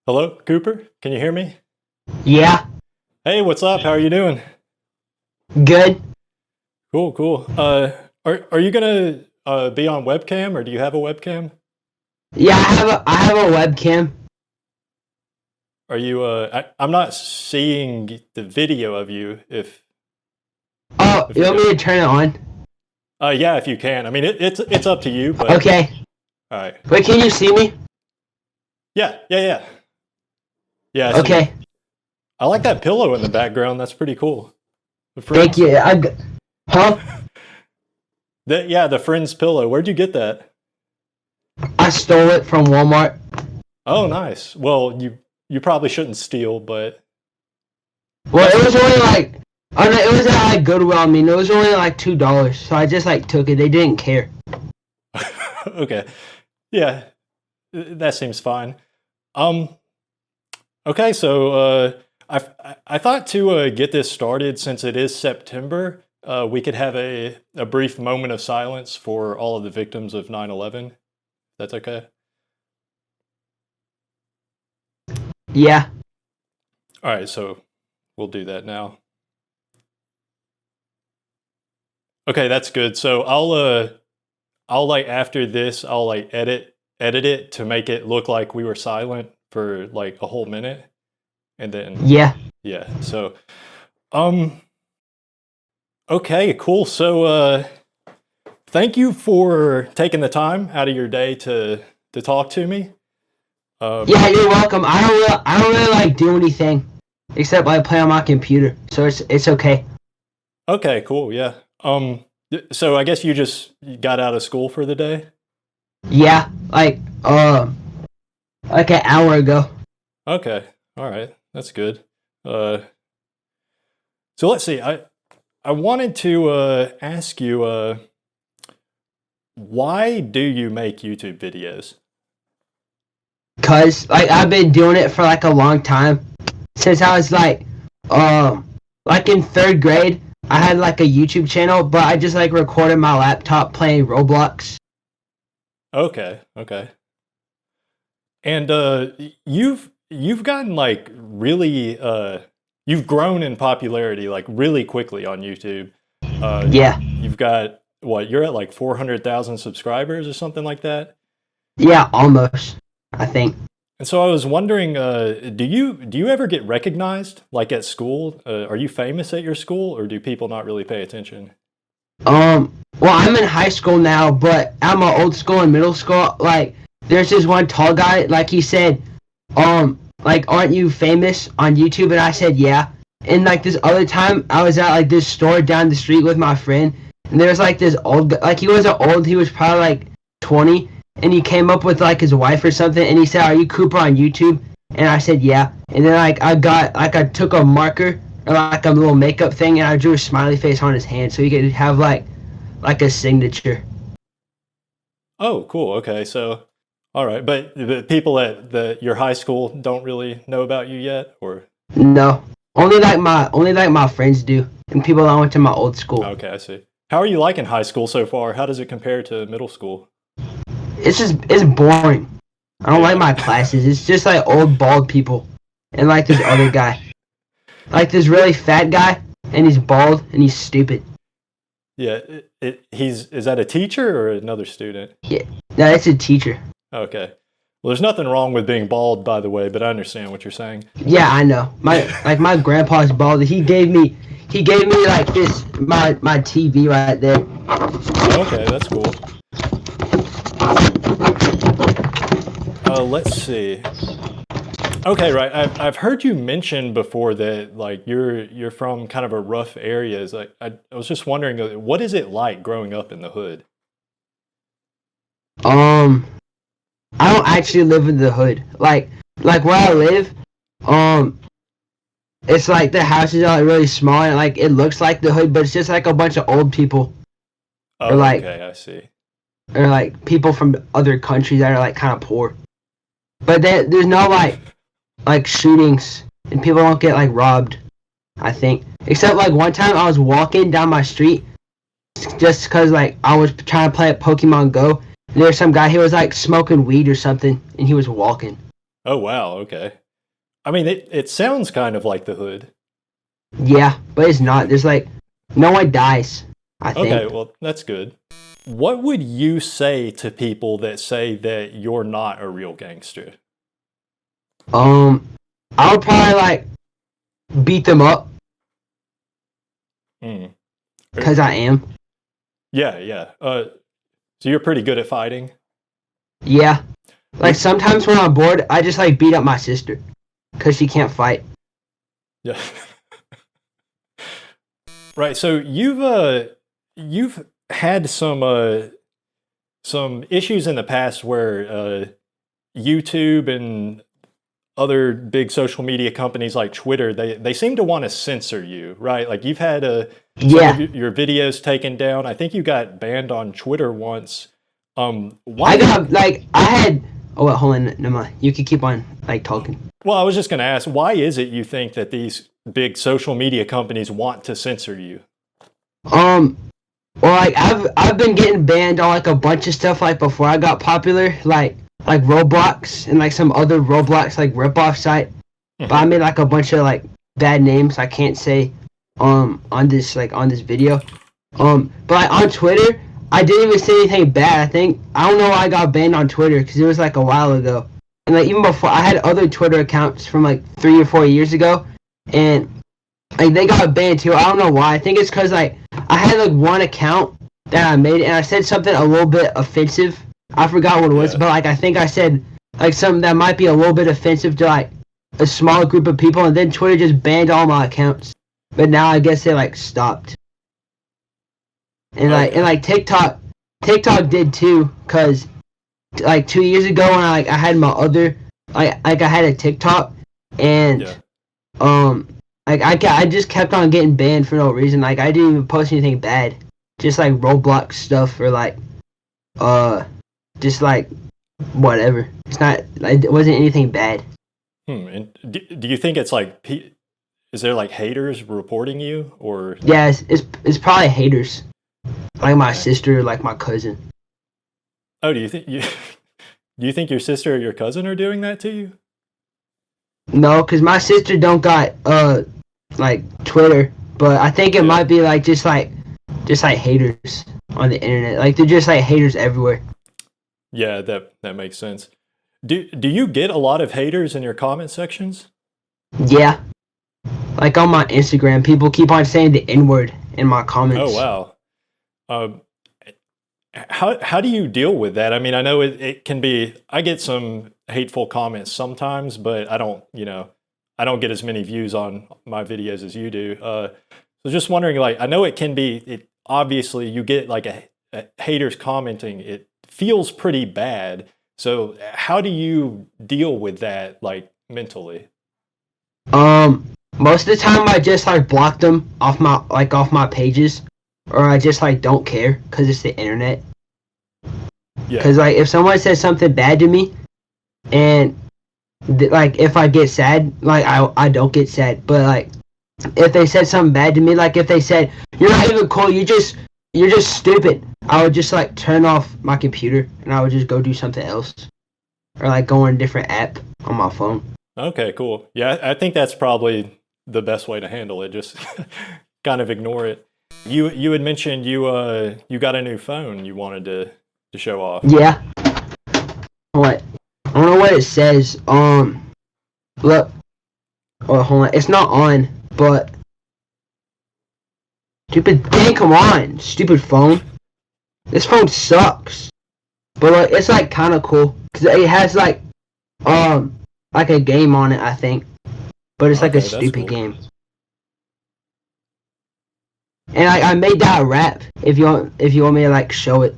Hello, Cooper? Can you hear me? Yeah, Hey, what's up? How are you doing? good. Cool, cool. Are you gonna be on webcam, or do you have a webcam? Yeah, I have a webcam. Are you I'm not seeing the video of you Oh, if you you're want doing. me to turn it on? Yeah, if you can. I mean, it's up to you, but Okay. all right. Wait, can you see me? Yeah, yeah, yeah. Yeah, I see you. Okay. I like that pillow in the background. That's pretty cool. The Thank Friends. you. Huh? The Friends pillow. Where'd you get that? I stole it from Walmart. Oh, nice. Well, you probably shouldn't steal, but Well, that's it was only like, oh no, it was at like Goodwill. I mean, it was only like $2, so I just like took it. They didn't care. okay. Yeah, that seems fine. Um, okay, so I thought to get this started, since it is September, we could have a brief moment of silence for all of the victims of 9/11. That's okay? Yeah. All right, so we'll do that now. Okay, that's good. So I'll like after this, I'll like edit it to make it look like we were silent for like a whole minute, and then Yeah. yeah. So um okay, cool. So thank you for taking the time out of your day to talk to me. Yeah, you're welcome. I don't really like do anything except like play on my computer, so it's okay. Okay, cool. Yeah. So I guess you got out of school for the day? Yeah, like an hour ago. Okay. All right. That's good. Uh so let's see. I wanted to ask you why do you make YouTube videos? Cause like I've been doing it for like a long time since I was like in third grade. I had like a YouTube channel, but I just like recorded my laptop playing Roblox. Okay. Okay. And you've gotten like really you've grown in popularity like really quickly on YouTube. Yeah, You've got what, you're at like 400,000 subscribers or something like that. yeah, almost. I think. And so I was wondering, do you ever get recognized like at school? Are you famous at your school, or do people not really pay attention? Well, I'm in high school now, but at my old school and middle school, like there's this one tall guy. Like he said, like aren't you famous on YouTube? And I said yeah. And like this other time, I was at like this store down the street with my friend, and there was like this old guy. Like he wasn't old, he was probably like 20, and he came up with like his wife or something, and he said, "Are you Cooper on YouTube?" And I said yeah. And then like I took a marker or like a little makeup thing, and I drew a smiley face on his hand so he could have like a signature. Oh, cool. Okay, so all right, but the people at your high school don't really know about you yet, or No, only like my friends do, and people that went to my old school. okay, I see. How are you liking high school so far? How does it compare to middle school? It's boring. I don't like Yeah. my classes. It's just like old bald people, and like this other guy, like this really fat guy, and he's bald and he's stupid. Yeah, is that a teacher or another student? Yeah, no, it's a teacher. Okay. Well, there's nothing wrong with being bald, by the way, but I understand what you're saying. Yeah, I know. My grandpa's bald. He gave me like this my TV right there. Okay, that's cool. Let's see. Okay, right. I've heard you mention before that like you're from kind of a rough area. Is like I was just wondering, what is it like growing up in the hood? Um, I don't actually live in the hood. Like where I live, um, it's like the houses are like really small and like it looks like the hood, but it's just like a bunch of old people or Oh, like okay, I see. people from other countries that are like kind of poor. But there's no like shootings and people don't get like robbed. I think, except like one time I was walking down my street just because like I was trying to play at Pokemon Go. And there was some guy, he was like smoking weed or something, and he was walking. Oh wow, okay. I mean, it sounds kind of like the hood. Yeah, but it's not. There's like no one dies, I Okay, think. well, that's good. What would you say to people that say that you're not a real gangster? Um, I would probably like beat them up Hmm. because I am. Yeah, yeah. So you're pretty good at fighting? Yeah. Like Would sometimes when I'm bored, I just like beat up my sister because she can't fight. yeah. Right. So you've had some issues in the past where YouTube and other big social media companies like Twitter, they seem to want to censor you, right? Like you've had some of Yeah. your videos taken down. I think you got banned on Twitter once. I Why? got like I had. Oh wait, hold on, never mind. You can keep on like talking. Well, I was just going to ask, why is it you think that these big social media companies want to censor you? Um, well, like I've been getting banned on like a bunch of stuff like before I got popular, like Roblox and like some other Roblox like ripoff site. But I Hmm. made like a bunch of like bad names I can't say on this video. But like, on Twitter, I didn't even say anything bad. I think I don't know why I got banned on Twitter because it was like a while ago. And like even before, I had other Twitter accounts from like 3 or 4 years ago, and like they got banned too. I don't know why. I think it's because like I had like one account that I made and I said something a little bit offensive. I forgot what it was, Yeah. but like I think I said like something that might be a little bit offensive to like a small group of people, and then Twitter just banned all my accounts. But now I guess they like stopped. And Okay. like TikTok did too, cause like 2 years ago when I had my other like I had a TikTok and Yeah. um I just kept on getting banned for no reason. Like I didn't even post anything bad, just like Roblox stuff or like uh just like whatever. It's not like it wasn't anything bad. And do you think it's like, is there like haters reporting you or? Yeah, it's probably haters like my Okay. sister, like my cousin. Oh, do you think you do you think your sister or your cousin are doing that to you? No, cause my sister don't got like Twitter, but I think it Yeah. might be like just like haters on the internet. Like they're just like haters everywhere. Yeah, that makes sense. Do you get a lot of haters in your comment sections? Yeah, like on my Instagram, people keep on saying the N word in my Oh comments. wow. Um, how do you deal with that? I mean, I know it can be. I get some hateful comments sometimes, but I don't get as many views on my videos as you do. So just wondering, like, I know it can be. It obviously you get like a haters commenting. It feels pretty bad. So how do you deal with that, like mentally? Um, Most of the time I just like block them off my pages, or I just like don't care because it's the internet. Yeah, Cause like if someone says something bad to me, and like if I get sad, like I don't get sad, but like if they said something bad to me, like if they said you're not even cool, you're just stupid, I would just like turn off my computer and I would just go do something else or like go on a different app on my phone. okay, cool. Yeah, I think that's probably the best way to handle it. Just kind of ignore it. You had mentioned you got a new phone you wanted to show off. Yeah. What? I don't know what it says. Look. Oh, hold on. It's not on, but stupid. Dang, come on, stupid phone. This phone sucks. But like, it's like kind of cool because it has like a game on it, I think. But it's like a Okay, that's stupid cool. game. And I made that a rap. If you want me to like show it.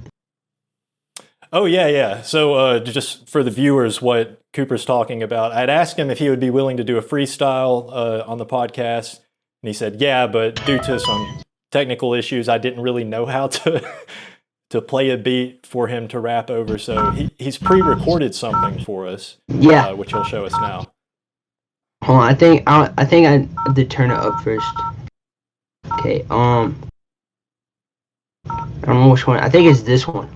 Oh yeah, yeah. So just for the viewers, what Cooper's talking about, I'd asked him if he would be willing to do a freestyle on the podcast, and he said yeah, but due to some technical issues, I didn't really know how to to play a beat for him to rap over. So he's pre-recorded something for us, Yeah. which he'll show us now. Hold on. I think I have to turn it up first. Okay. I don't know which one. I think it's this one.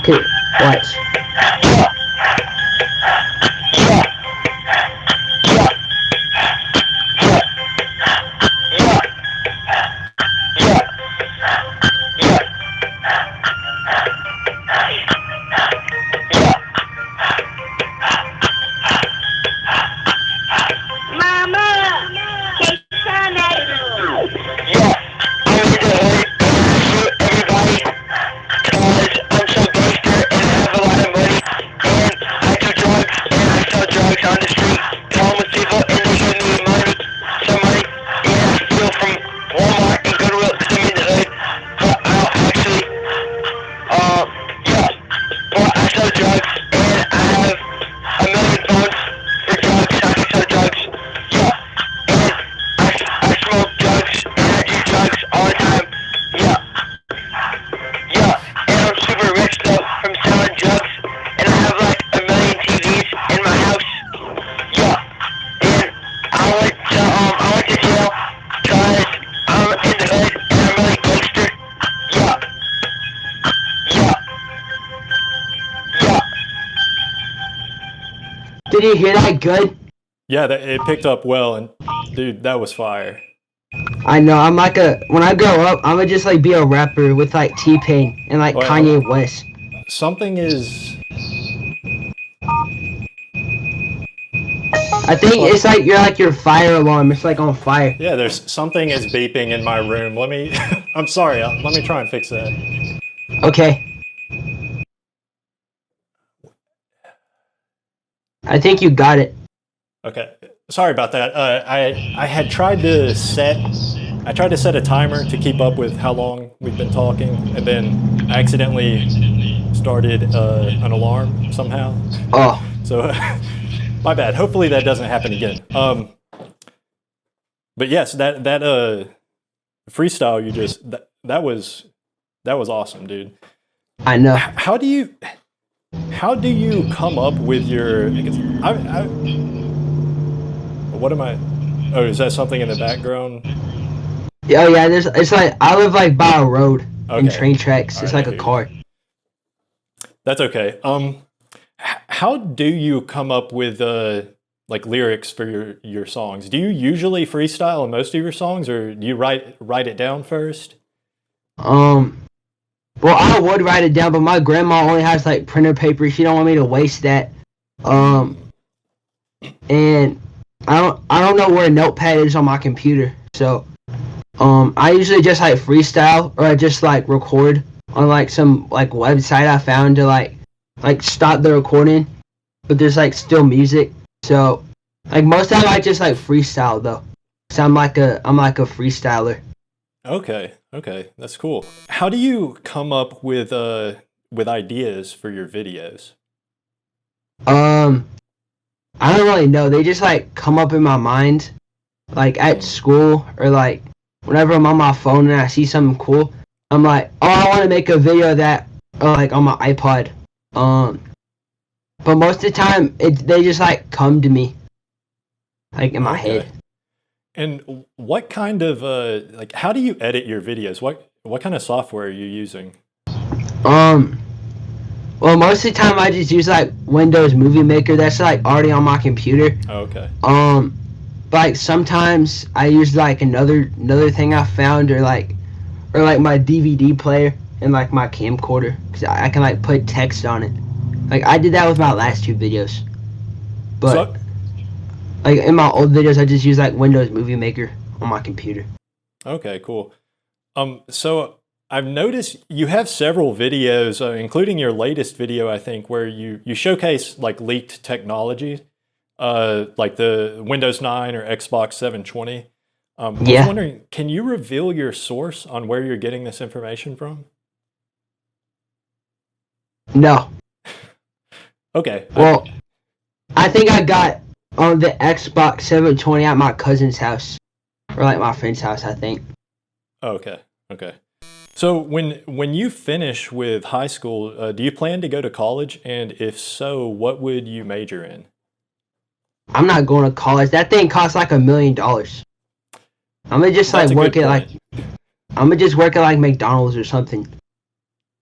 Okay. Watch. you hear that good? Yeah, it picked up well, and dude, that was fire. I know. When I grow up, I'm gonna just like be a rapper with like T-Pain and like Wait, Kanye West. something is. I think it's like you're like your fire alarm. It's like on fire. Yeah, there's something is beeping in my room. Let me. I'm sorry. Let me try and fix that. Okay. I think you got it. Okay, sorry about that. I had tried to set. I tried to set a timer to keep up with how long we've been talking, and then I accidentally started an alarm somehow. Oh. So, my bad. Hopefully that doesn't happen again. But yes, that freestyle you just that was awesome, dude. I know. How do you come up with your? What am I? Oh, is that something in the background? Oh yeah, it's like I live like by a road and Okay. train tracks. It's Alright, like a car. That's okay. How do you come up with like lyrics for your songs? Do you usually freestyle in most of your songs, or do you write it down first? Well, I would write it down, but my grandma only has like printer paper. She don't want me to waste that. And I don't know where a notepad is on my computer, so I usually just like freestyle, or I just like record on like some like website I found to like stop the recording, but there's like still music. So like most of the time I just like freestyle though. So I'm like a freestyler. Okay, that's cool. How do you come up with ideas for your videos? I don't really know. They just like come up in my mind, like at school or like whenever I'm on my phone and I see something cool. I'm like, oh, I want to make a video of that, or like on my iPod. But most of the time, they just like come to me, like in my head. And what kind of like how do you edit your videos? What kind of software are you using? Well, most of the time I just use like Windows Movie Maker. That's like already on my computer. Oh, okay. But like sometimes I use like another thing I found, or like my DVD player and like my camcorder, because I can like put text on it. Like I did that with my last two videos. But like in my old videos, I just use like Windows Movie Maker on my computer. Okay, cool. So I've noticed you have several videos, including your latest video, I think, where you showcase like leaked technology, like the Windows 9 or Xbox 720. I was wondering, can you reveal your source on where you're getting this information from? No. Okay. Well, I think I got on the Xbox 720 at my cousin's house, or like my friend's house, I think. Okay. So when you finish with high school, do you plan to go to college? And if so, what would you major in? I'm not going to college. That thing costs like $1 million. I'm gonna just That's like work at like I'm gonna just work at like McDonald's or something.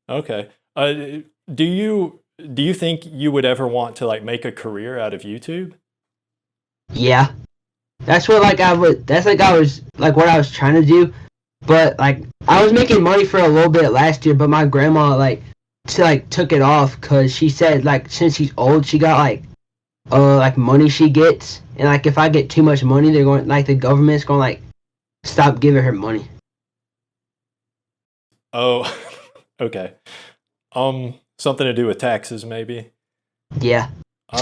Okay. Do you think you would ever want to like make a career out of YouTube? Yeah, that's what like I would. That's like I was like what I was trying to do, but like I was making money for a little bit last year, but my grandma like took it off because she said like since she's old, she got like money she gets, and like if I get too much money, they're going like the government's going like stop giving her money. Oh, okay. Something to do with taxes, maybe. Yeah.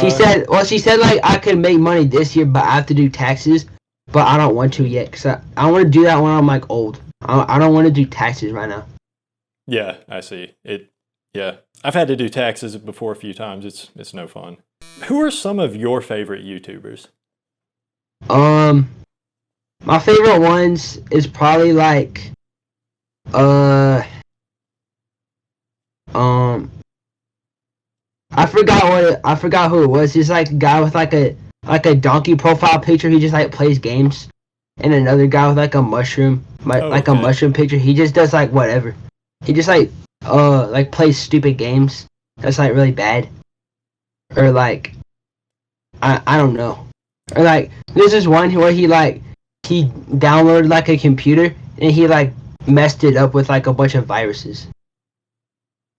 She said like I could make money this year, but I have to do taxes. But I don't want to yet, because I want to do that when I'm like old. I don't want to do taxes right now. Yeah, I see. Yeah, I've had to do taxes before a few times. It's no fun. Who are some of your favorite YouTubers? My favorite ones is probably like I forgot who it was. He's like a guy with like a donkey profile picture. He just like plays games, and another guy with like a mushroom, a mushroom picture. He just does like whatever. He just like plays stupid games. That's like really bad. Or like I don't know. Or like this is one where he downloaded like a computer and he like messed it up with like a bunch of viruses.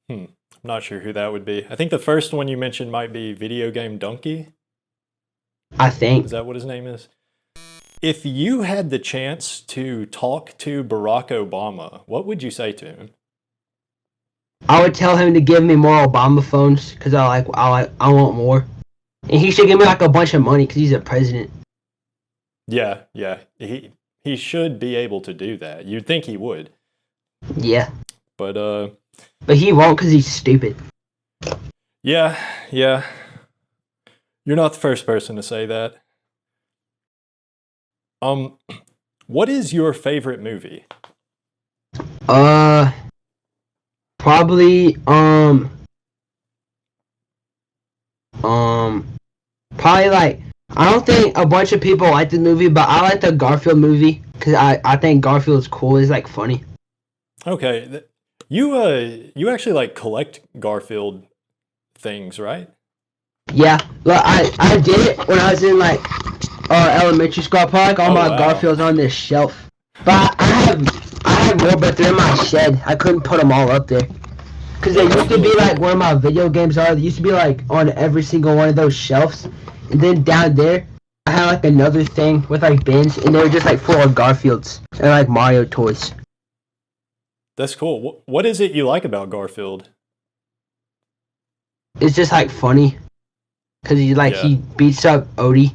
I'm not sure who that would be. I think the first one you mentioned might be Video Game Donkey. I think. Is that what his name is? If you had the chance to talk to Barack Obama, what would you say to him? I would tell him to give me more Obama phones because I want more, and he should give me like a bunch of money because he's a president. Yeah, he should be able to do that. You'd think he would. Yeah. But he won't because he's stupid. Yeah. You're not the first person to say that. What is your favorite movie? Probably probably like I don't think a bunch of people like the movie, but I like the Garfield movie because I think Garfield's cool. It's like funny. Okay, you actually like collect Garfield things, right? Yeah, look, I did it when I was in like elementary school. I put like all my Garfields on this shelf, but I have more, but they're in my shed. I couldn't put them all up there because they used to be like where my video games are. They used to be like on every single one of those shelves, and then down there I had like another thing with like bins, and they were just like full of Garfields and like Mario toys. That's cool. What is it you like about Garfield? It's just like funny because he beats up Odie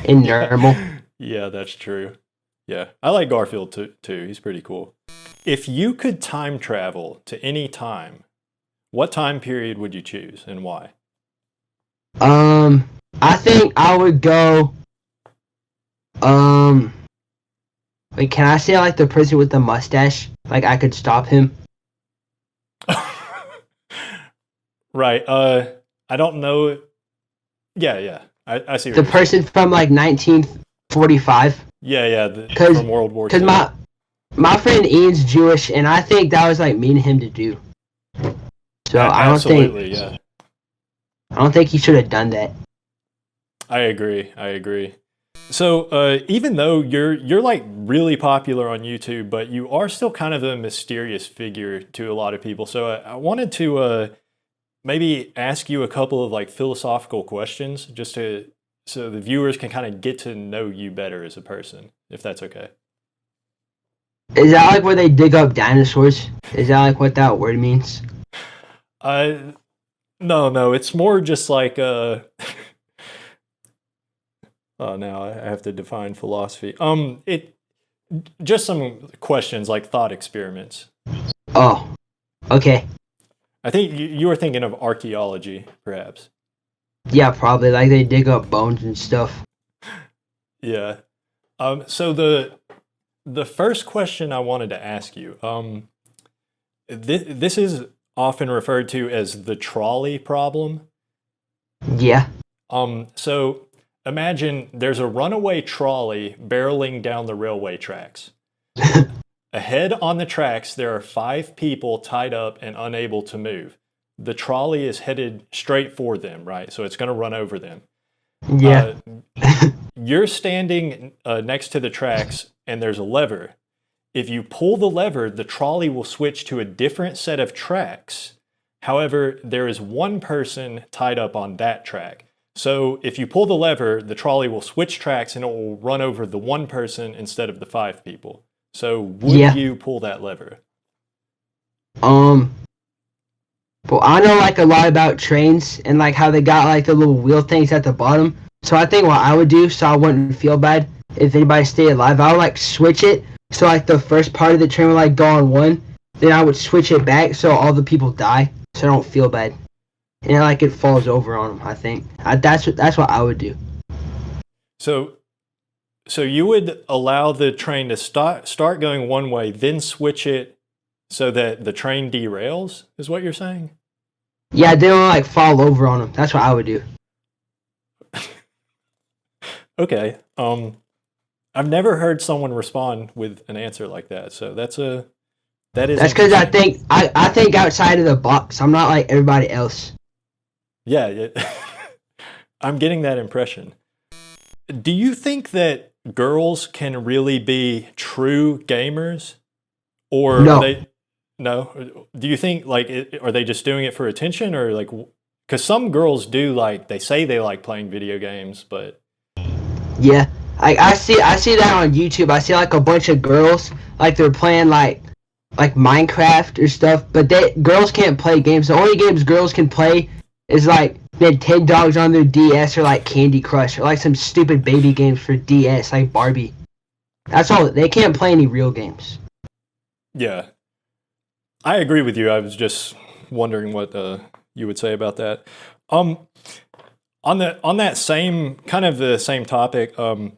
in normal. Yeah, that's true. Yeah, I like Garfield too. He's pretty cool. If you could time travel to any time, what time period would you choose and why? I think I would go. Wait, can I say like the person with the mustache? Like I could stop him. Right. I don't know. Yeah. I see. The person from like 1945. Yeah. From World War II. Because my friend Ian's Jewish, and I think that was like mean of him to do. So I don't think he should have done that. I agree. So even though you're like really popular on YouTube, but you are still kind of a mysterious figure to a lot of people. So I wanted to maybe ask you a couple of like philosophical questions just so the viewers can kind of get to know you better as a person, if that's okay. Is that like where they dig up dinosaurs? Is that like what that word means? No, it's more just like oh, now I have to define philosophy. It just some questions like thought experiments. Oh, okay. I think you were thinking of archaeology, perhaps. Yeah, probably. Like they dig up bones and stuff. Yeah. So the first question I wanted to ask you, this is often referred to as the trolley problem. Yeah. So imagine there's a runaway trolley barreling down the railway tracks. Ahead on the tracks, there are 5 people tied up and unable to move. The trolley is headed straight for them, right? So it's going to run over them. Yeah. You're standing next to the tracks, and there's a lever. If you pull the lever, the trolley will switch to a different set of tracks. However, there is one person tied up on that track. So if you pull the lever, the trolley will switch tracks and it will run over the one person instead of the 5 people. So would you pull that lever? Well, I know like a lot about trains and like how they got like the little wheel things at the bottom. So I think what I would do, so I wouldn't feel bad if anybody stayed alive, I would like switch it. So like the first part of the train would like go on one, then I would switch it back so all the people die, so I don't feel bad. And like it falls over on them. I think that's what I would do. So you would allow the train to start going one way, then switch it so that the train derails, is what you're saying? Yeah, they don't like fall over on them. That's what I would do. Okay. I've never heard someone respond with an answer like that. So that's because I think outside of the box. I'm not like everybody else. Yeah. I'm getting that impression. Do you think that girls can really be true gamers, or are No. they? No. Do you think are they just doing it for attention, or like? Because some girls do they say they like playing video games, but Yeah. I see that on YouTube. I see like a bunch of girls like they're playing like Minecraft or stuff, but girls can't play games. The only games girls can play is like Nintendogs on their DS or like Candy Crush or like some stupid baby games for DS like Barbie. That's all. They can't play any real games. yeah, I agree with you. I was just wondering what you would say about that. On that same kind of the same topic, a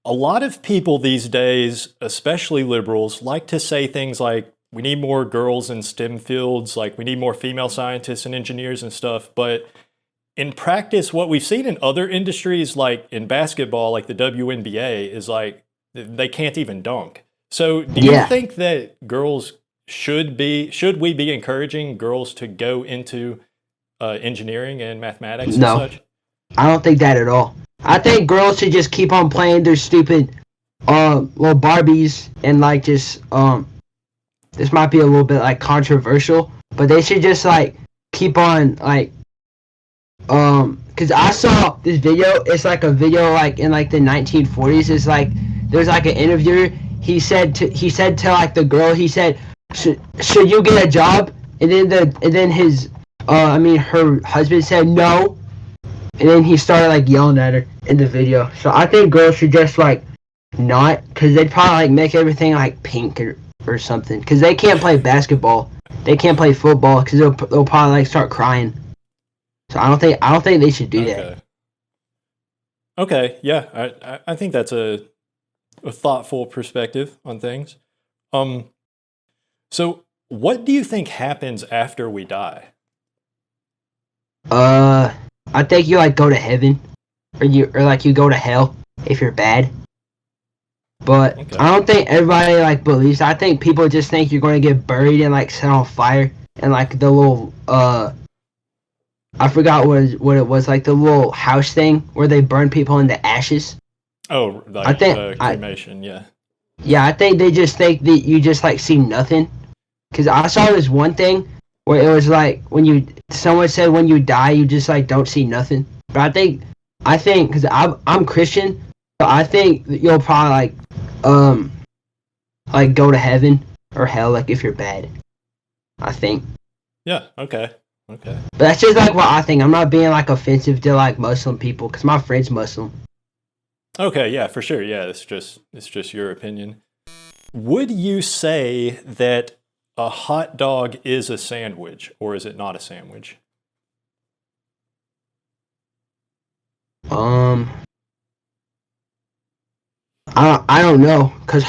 lot of people these days, especially liberals, like to say things like, we need more girls in STEM fields, like we need more female scientists and engineers and stuff. But in practice, what we've seen in other industries, like in basketball, like the WNBA, is like they can't even dunk. So do you think that girls should we be encouraging girls to go into engineering and mathematics and such? I don't think that at all. I think girls should just keep on playing their stupid little Barbies and like just this might be a little bit like controversial, but they should just like keep on like because I saw this video. It's like a video like in like the 1940s. It's like there's like an interviewer. He said to like the girl. He said, should you get a job? And then her husband said no. And then he started like yelling at her in the video. So I think girls should just like not, because they'd probably like make everything like pink or something. Because they can't play basketball, they can't play football because they'll probably like start crying. So I don't think they should do that. Okay, yeah, I think that's a thoughtful perspective on things. So what do you think happens after we die? I think you like go to heaven, or you go to hell if you're bad. But okay. I don't think everybody like believes. I think people just think you're going to get buried and like set on fire, and like the little I forgot what it was, like the little house thing where they burn people into ashes. Oh, like I think cremation, yeah. Yeah, I think they just think that you just like see nothing. Because I saw this one thing where it was like someone said when you die you just like don't see nothing. But I think because I'm Christian, so I think that you'll probably like go to heaven or hell like if you're bad. I think. Yeah. Okay. But that's just like what I think. I'm not being like offensive to like Muslim people because my friend's Muslim. Okay. Yeah. For sure. Yeah. It's just your opinion. Would you say that a hot dog is a sandwich, or is it not a sandwich? I don't know, cause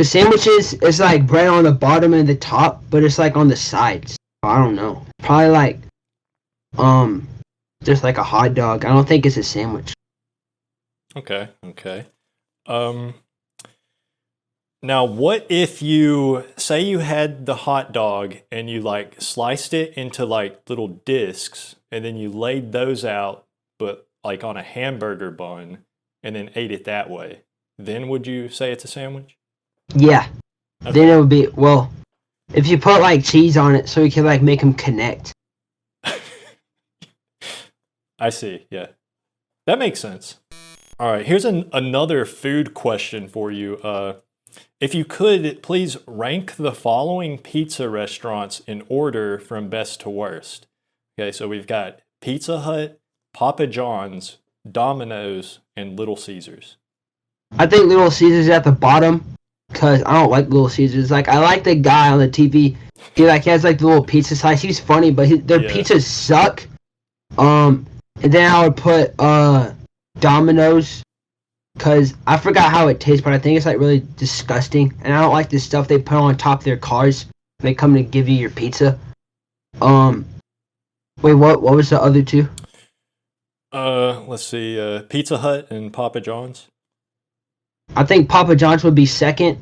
sandwiches is like bread on the bottom and the top, but it's like on the sides. I don't know. Probably like just like a hot dog. I don't think it's a sandwich. Okay. Now, what if you say you had the hot dog and you like sliced it into like little discs and then you laid those out, but like on a hamburger bun and then ate it that way? Then would you say it's a sandwich? Yeah. Okay. Then it would be, well, if you put like cheese on it so you can like make them connect. I see. Yeah. That makes sense. All right. Here's another food question for you. If you could, please rank the following pizza restaurants in order from best to worst. Okay, so we've got Pizza Hut, Papa John's, Domino's, and Little Caesars. I think Little Caesars at the bottom because I don't like Little Caesars. Like, I like the guy on the TV. He has like the little pizza slice. He's funny, but their pizzas suck. And then I would put Domino's. Because I forgot how it tastes, but I think it's like really disgusting. And I don't like this stuff they put on top of their cars when they come to give you your pizza. Wait, what was the other two? Let's see, Pizza Hut and Papa John's. I think Papa John's would be second,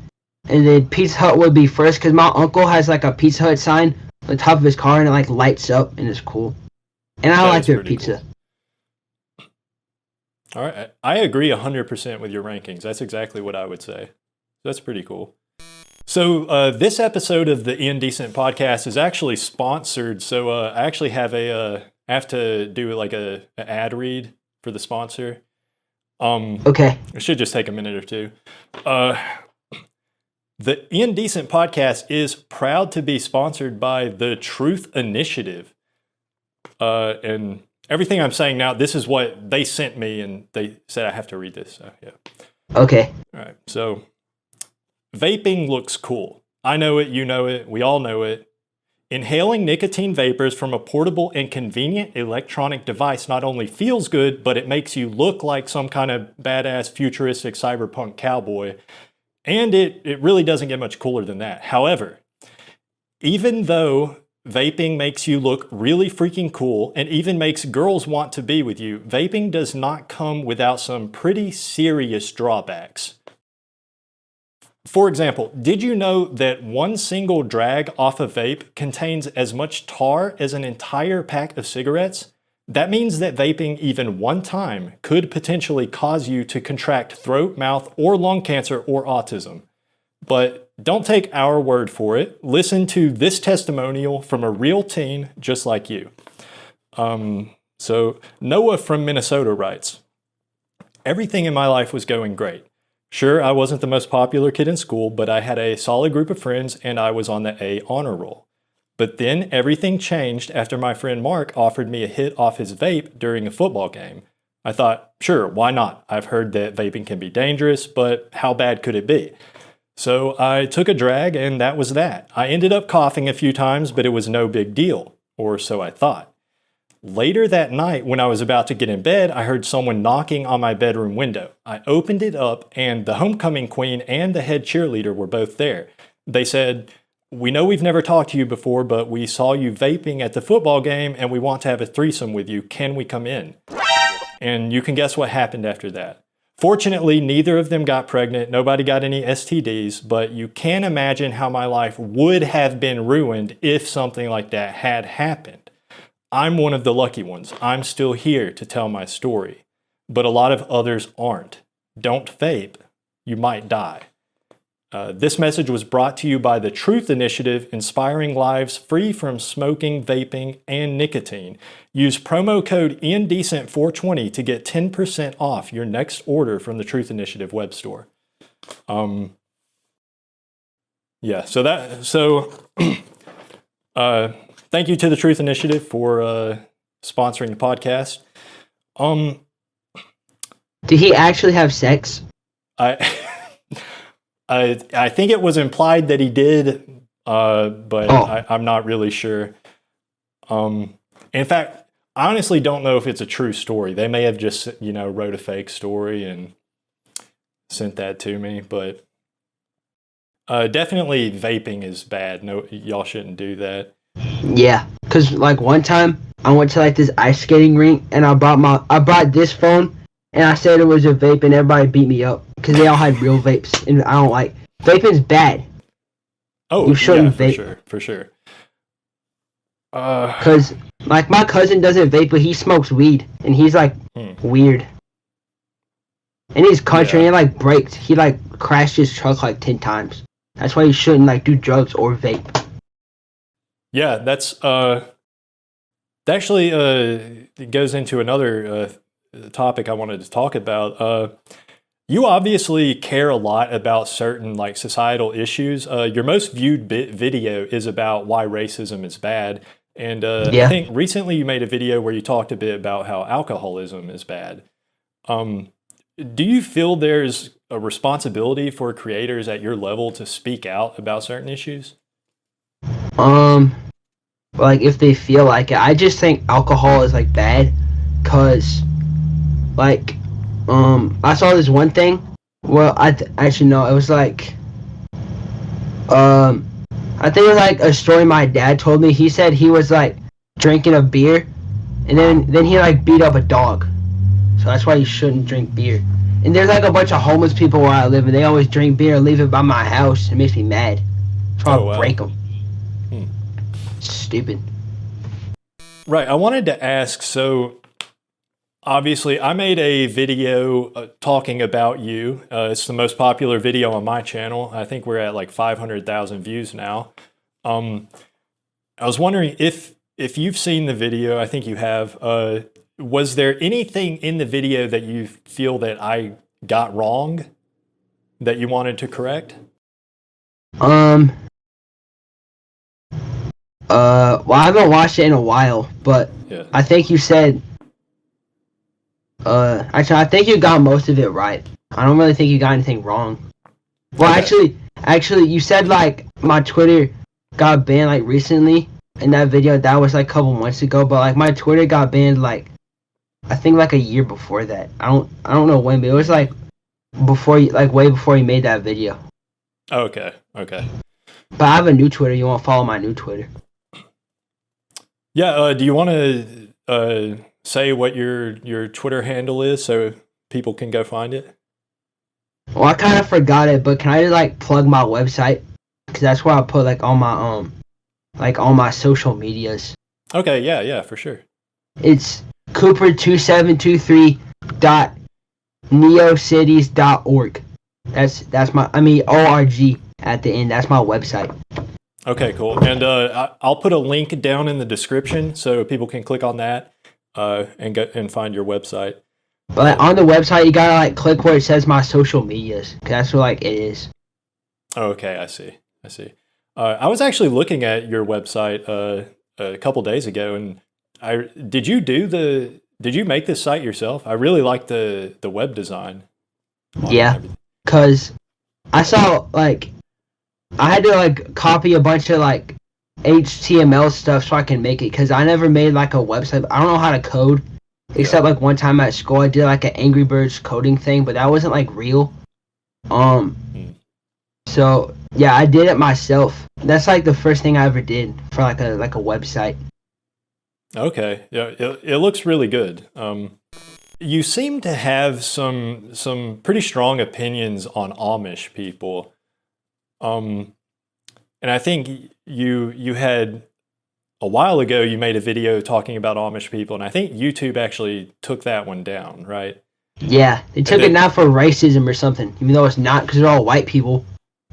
and then Pizza Hut would be first, because my uncle has like a Pizza Hut sign on the top of his car, and it like lights up, and it's cool. And I like their pizza. Cool. All right. I agree 100% with your rankings. That's exactly what I would say. That's pretty cool. So this episode of the Indecent podcast is actually sponsored. So I actually have I have to do like a ad read for the sponsor. Okay. It should just take a minute or two. The Indecent podcast is proud to be sponsored by the Truth Initiative. And everything I'm saying now, this is what they sent me, and they said I have to read this. So yeah. Okay. All right. So vaping looks cool. I know it, you know it, we all know it. Inhaling nicotine vapors from a portable and convenient electronic device not only feels good, but it makes you look like some kind of badass futuristic cyberpunk cowboy. And it really doesn't get much cooler than that. However, even though vaping makes you look really freaking cool and even makes girls want to be with you, vaping does not come without some pretty serious drawbacks. For example, did you know that one single drag off a vape contains as much tar as an entire pack of cigarettes? That means that vaping even one time could potentially cause you to contract throat, mouth, or lung cancer or autism. But don't take our word for it. Listen to this testimonial from a real teen just like you. So Noah from Minnesota writes, everything in my life was going great. Sure, I wasn't the most popular kid in school, but I had a solid group of friends and I was on the A honor roll. But then everything changed after my friend Mark offered me a hit off his vape during a football game. I thought, sure, why not? I've heard that vaping can be dangerous, but how bad could it be? So I took a drag and that was that. I ended up coughing a few times, but it was no big deal, or so I thought. Later that night, when I was about to get in bed, I heard someone knocking on my bedroom window. I opened it up, and the homecoming queen and the head cheerleader were both there. They said, we know we've never talked to you before, but we saw you vaping at the football game, and we want to have a threesome with you. Can we come in? And you can guess what happened after that. Fortunately, neither of them got pregnant. Nobody got any STDs, but you can imagine how my life would have been ruined if something like that had happened. I'm one of the lucky ones. I'm still here to tell my story, but a lot of others aren't. Don't vape. You might die. This message was brought to you by the Truth Initiative, inspiring lives free from smoking, vaping, and nicotine. Use promo code INDECENT420 to get 10% off your next order from the Truth Initiative web store. Yeah, thank you to the Truth Initiative for sponsoring the podcast. Did he actually have sex? I think it was implied that he did, but I'm not really sure. In fact, I honestly don't know if it's a true story. They may have just, wrote a fake story and sent that to me, but definitely vaping is bad. No, y'all shouldn't do that. Yeah, because one time I went to this ice skating rink and I brought this phone and I said it was a vape and everybody beat me up because they all had real vapes and I don't like vaping's bad. Oh, you shouldn't vape. For sure. Because my cousin doesn't vape, but he smokes weed and he's weird. And he's country and he braked. He crashed his truck 10 times. That's why you shouldn't do drugs or vape. Yeah, that's actually it goes into another topic I wanted to talk about. You obviously care a lot about certain societal issues. Your most viewed video is about why racism is bad, and I think recently you made a video where you talked a bit about how alcoholism is bad. Do you feel there's a responsibility for creators at your level to speak out about certain issues? If they feel like it. I just think alcohol is bad, cause I saw this one thing. Well, actually no, it was I think it was a story my dad told me. He said he was drinking a beer, and then he beat up a dog. So that's why you shouldn't drink beer. And there's a bunch of homeless people where I live, and they always drink beer and leave it by my house. It makes me mad. Try to break them. Stupid. Right. I wanted to ask, so obviously, I made a video talking about you. It's the most popular video on my channel. I think we're at like 500,000 views now. I was wondering if you've seen the video. I think you have. Was there anything in the video that you feel that I got wrong that you wanted to correct? Well, I haven't watched it in a while, but Yeah. I think you said, actually, I think you got most of it right. I don't really think you got anything wrong. Well, Okay. actually, you said, like, my Twitter got banned, like, recently in that video. That was, like, a couple months ago, but, like, my Twitter got banned, like, I think, like, a year before that. I don't know when, but it was, like, before you, like, way before you made that video. Okay. Okay. But I have a new Twitter. You want to follow my new Twitter? Yeah. Do you want to say what your Twitter handle is so people can go find it? Well, I kind of forgot it, but can I just, like, plug my website? Because that's where I put, like, all my social medias. Okay. Yeah. Yeah. For sure. It's cooper2723.neocities.org. That's my, ORG at the end. That's my website. Okay, cool. And I'll put a link down in the description so people can click on that and go and find your website. But on the website, you gotta like click where it says my social medias. 'Cause that's what like it is. Okay, I see. I see. I was actually looking at your website a couple days ago, and did you make this site yourself? I really like the web design. Yeah, cause I saw like I had to like copy a bunch of like HTML stuff so I can make it. Cause I never made like a website. I don't know how to code. Except like one time at school, I did like an Angry Birds coding thing, but that wasn't like real. So yeah, I did it myself. That's like the first thing I ever did for like a website. Okay, yeah, it looks really good. You seem to have some pretty strong opinions on Amish people, and I think you had a while ago you made a video talking about Amish people, and I think YouTube actually took that one down, right? Yeah, they took it not for racism or something, even though it's not because they're all white people.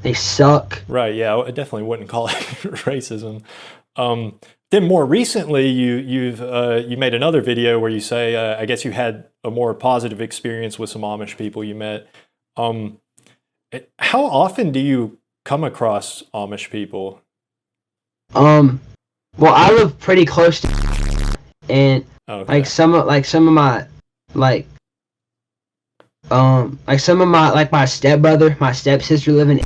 They suck. Right? Yeah, I definitely wouldn't call it racism. Then more recently, you made another video where you say, I guess you had a more positive experience with some Amish people you met. How often do you come across Amish people? Well, I live pretty close to, and Okay. like some of my my stepbrother, my stepsister live in,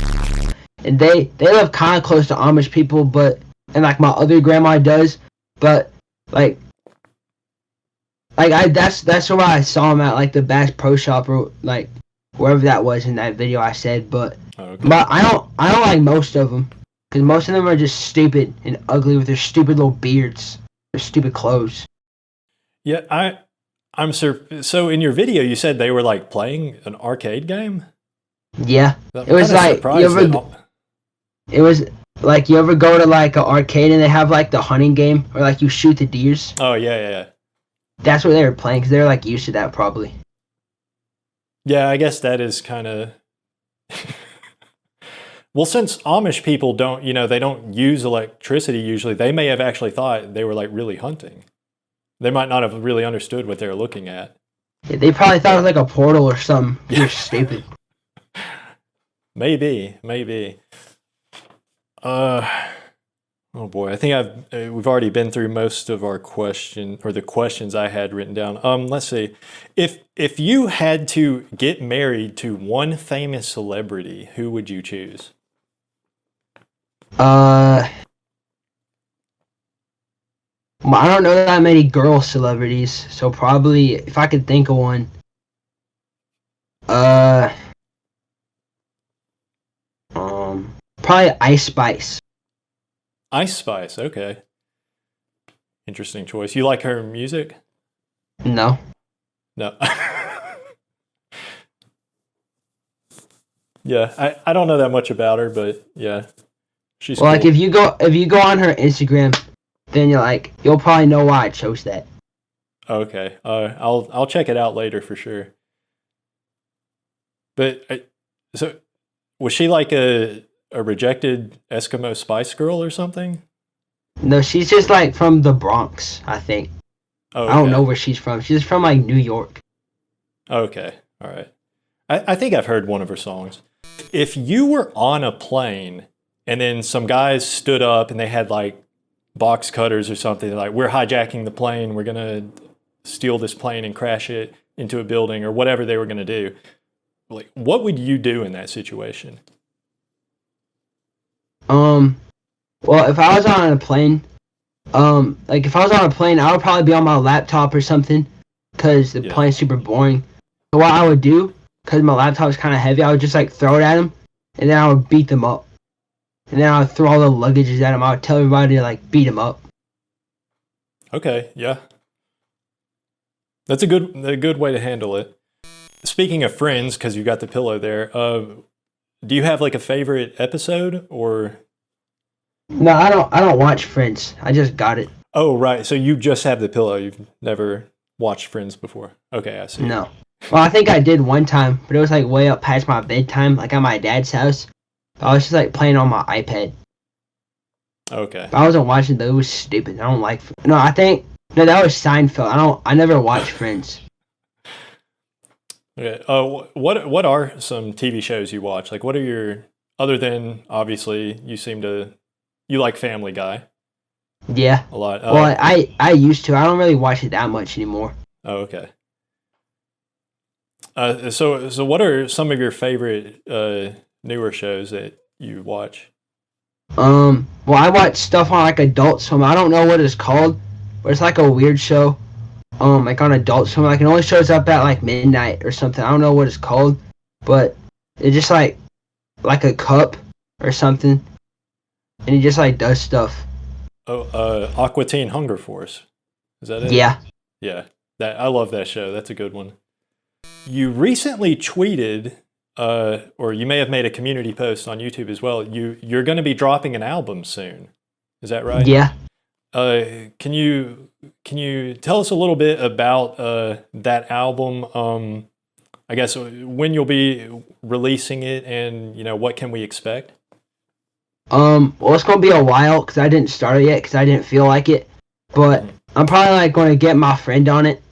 and they live kind of close to Amish people, but and like my other grandma does, but like that's where I saw them at like the Bass Pro Shop or like wherever that was in that video I said, but I don't like most of them. Because most of them are just stupid and ugly with their stupid little beards, their stupid clothes. Yeah, I'm so in your video you said they were like playing an arcade game? Yeah. I'm It was like it was like you ever go to like an arcade and they have like the hunting game or like you shoot the deers? Oh yeah. That's what they were playing because they're like used to that probably. Yeah, I guess that is kind of well, since Amish people don't, they don't use electricity usually, they may have actually thought they were like really hunting. They might not have really understood what they were looking at. Yeah, they probably thought it was like a portal or something. You're stupid. Maybe. Oh boy, I think we've already been through most of our the questions I had written down. Let's see. If you had to get married to one famous celebrity, who would you choose? Well, I don't know that many girl celebrities, so probably if I could think of one, probably Ice Spice. Ice Spice, okay. Interesting choice. You like her music? No. No. Yeah, I don't know that much about her, but yeah, she's well, cool. like if you go on her Instagram, then you'll probably know why I chose that. Okay. I'll check it out later for sure. But so was she like a rejected Eskimo Spice Girl or something? No, she's just like from the Bronx, I think. Oh, I don't know okay. where she's from. She's from like New York. Okay. All right. I think I've heard one of her songs. If you were on a plane and then some guys stood up and they had like box cutters or something, like, we're hijacking the plane, we're gonna steal this plane and crash it into a building or whatever they were gonna do, like, what would you do in that situation? Um, well, if I was on a plane, like if I was on a plane, I would probably be on my laptop or something, cause the Yeah. plane's super boring. So what I would do, cause my laptop is kind of heavy, I would just like throw it at them, and then I would beat them up. And then I would throw all the luggages at them. I would tell everybody to like beat them up. Okay. Yeah. That's a good way to handle it. Speaking of Friends, because you got the pillow there, do you have like a favorite episode or? No, I don't watch Friends. I just got it. Oh, right. So you just have the pillow. You've never watched Friends before. Okay, I see. No. Well, I think I did one time, but it was like way up past my bedtime, like at my dad's house. I was just like playing on my iPad. Okay. I wasn't watching those. It was stupid. I don't like. No, I think no, that was Seinfeld. I never watched Friends. Okay. What are some TV shows you watch? Like, what are your, other than obviously you like Family Guy Yeah. a lot. Well, I used to. I don't really watch it that much anymore. Oh, okay. So what are some of your favorite newer shows that you watch? Well, I watch stuff on like Adult Swim. I don't know what it's called, but it's like a weird show. Like on Adult Swim, like it only shows up at like midnight or something. I don't know what it's called, but it's just like a cup or something, and he just like does stuff. Oh, Aqua Teen Hunger Force. Is that it? Yeah. Yeah. I love that show. That's a good one. You recently tweeted, or you may have made a community post on YouTube as well. You're going to be dropping an album soon. Is that right? Yeah. Can you tell us a little bit about that album? I guess when you'll be releasing it, and what can we expect? Well, it's gonna be a while because I didn't start it yet because I didn't feel like it. But I'm probably like going to get my friend on it.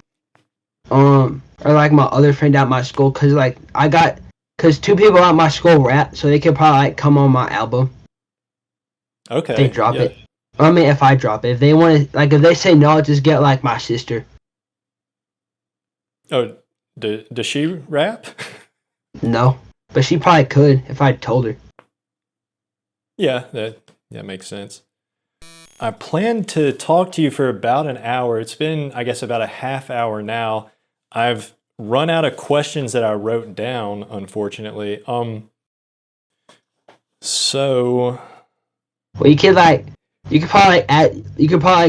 Or like my other friend at my school, cause like cause two people at my school rap, so they could probably like come on my album. Okay. If they drop yeah. it. I mean, if I drop it, if they want to, like, if they say no, I'll just get like my sister. Oh, does she rap? No, but she probably could if I told her. Yeah, that makes sense. I plan to talk to you for about an hour. It's been, I guess, about a half hour now. I've run out of questions that I wrote down, unfortunately. So. Well, you could probably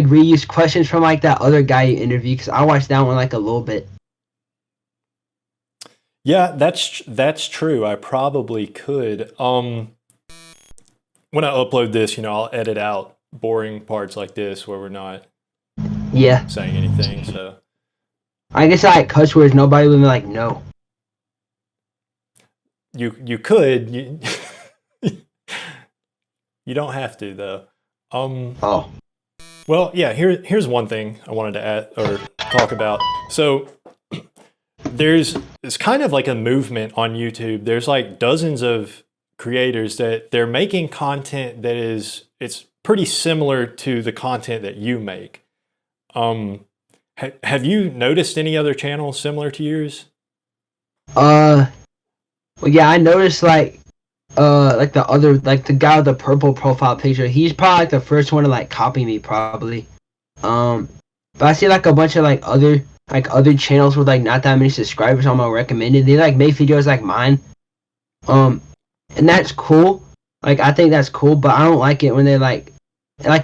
reuse questions from like that other guy you interviewed, because I watched that one like a little bit. Yeah, that's true. I probably could. When I upload this, I'll edit out boring parts like this where we're not saying anything. So I guess I like cuss words. Nobody would be like, no. You could. You don't have to though. Oh. Well, yeah. Here's one thing I wanted to add or talk about. So it's kind of like a movement on YouTube. There's like dozens of creators that they're making content that it's pretty similar to the content that you make. Have you noticed any other channels similar to yours? Well, yeah, I noticed like the guy with the purple profile picture. He's probably like the first one to like copy me, probably. But I see like a bunch of like other channels with like not that many subscribers on my recommended. They like make videos like mine. And that's cool. Like, I think that's cool, but I don't like it when they like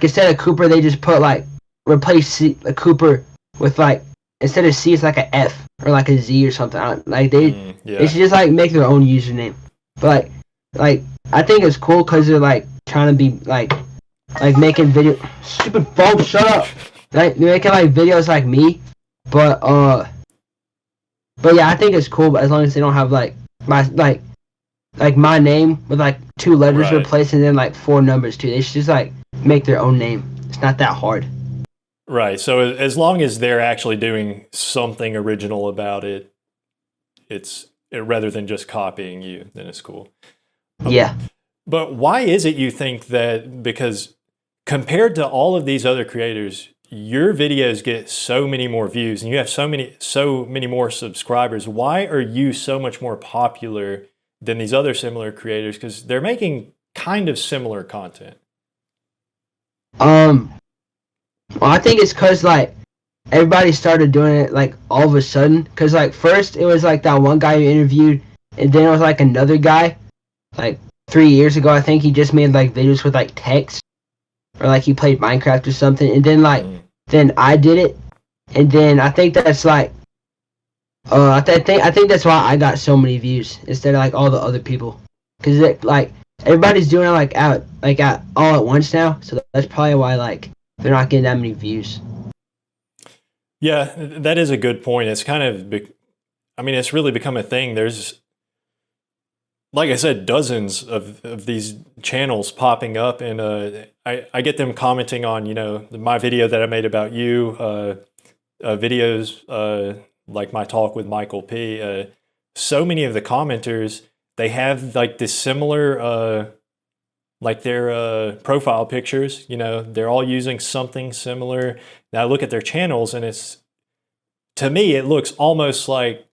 instead of Cooper, they just put like replace Cooper with like, instead of C, it's like a F or like a Z or something. They should just like make their own username. But like I think it's cool because they're like trying to be like making video. Stupid phone, shut up. Like they're making like videos like me, but yeah, I think it's cool. But as long as they don't have like my name with like 2 letters Right. replaced and then like 4 numbers too. They should just like make their own name. It's not that hard. Right. So as long as they're actually doing something original about it, rather than just copying you, then it's cool. Yeah. But why is it you think that, because compared to all of these other creators, your videos get so many more views and you have so many more subscribers? Why are you so much more popular than these other similar creators? Because they're making kind of similar content. Well, I think it's cause like everybody started doing it like all of a sudden. Cause like first it was like that one guy you interviewed, and then it was like another guy, like 3 years ago. I think he just made like videos with like text, or like he played Minecraft or something. And then like then I did it, and then I think that's like I think that's why I got so many views instead of like all the other people. Cause it, like everybody's doing it at all at once now. So that's probably why like they're not getting that many views. Yeah, that is a good point. It's kind of, I mean, it's really become a thing. There's, like I said, dozens of these channels popping up, and I get them commenting on, my video that I made about you, videos like my talk with Michael P. So many of the commenters, they have like this similar, like their profile pictures, they're all using something similar. Now I look at their channels and to me, it looks almost like,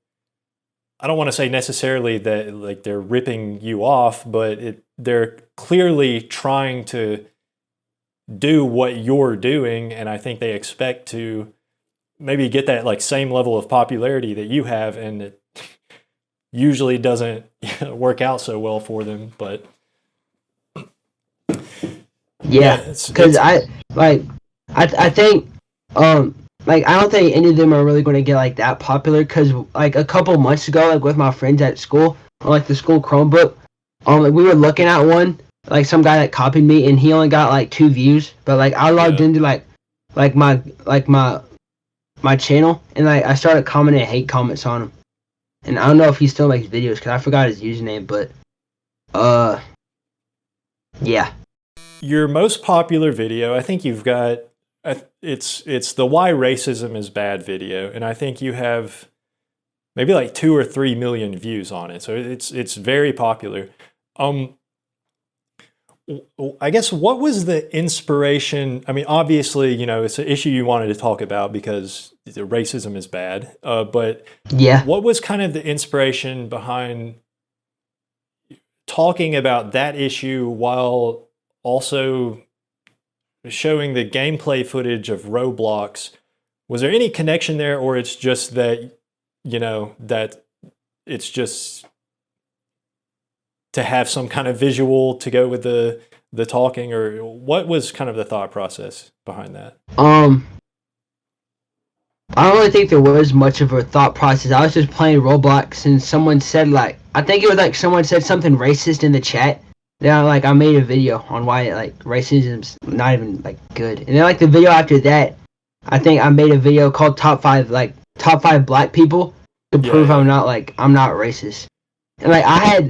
I don't want to say necessarily that like they're ripping you off, but they're clearly trying to do what you're doing, and I think they expect to maybe get that like same level of popularity that you have, and it usually doesn't work out so well for them. But yeah, because I think like I don't think any of them are really going to get like that popular. Because like a couple months ago, like with my friends at school on like the school Chromebook, like we were looking at one, like some guy that copied me, and he only got like 2 views. But like I logged into my channel, and like I started commenting hate comments on him. And I don't know if he still makes videos because I forgot his username. But yeah. Your most popular video, I think you've got, it's the why racism is bad video, and I think you have maybe like 2 or 3 million views on it, so it's very popular. I guess, what was the inspiration? I mean, obviously, it's an issue you wanted to talk about because the racism is bad, but Yeah. what was kind of the inspiration behind talking about that issue while also showing the gameplay footage of Roblox? Was there any connection there, or it's just that, that it's just to have some kind of visual to go with the talking, or what was kind of the thought process behind that? I don't really think there was much of a thought process. I was just playing Roblox, and someone said like, I think it was like someone said something racist in the chat. Then I made a video on why like racism's not even like good. And then like the video after that, I think I made a video called top five black people to prove I'm not racist. And like I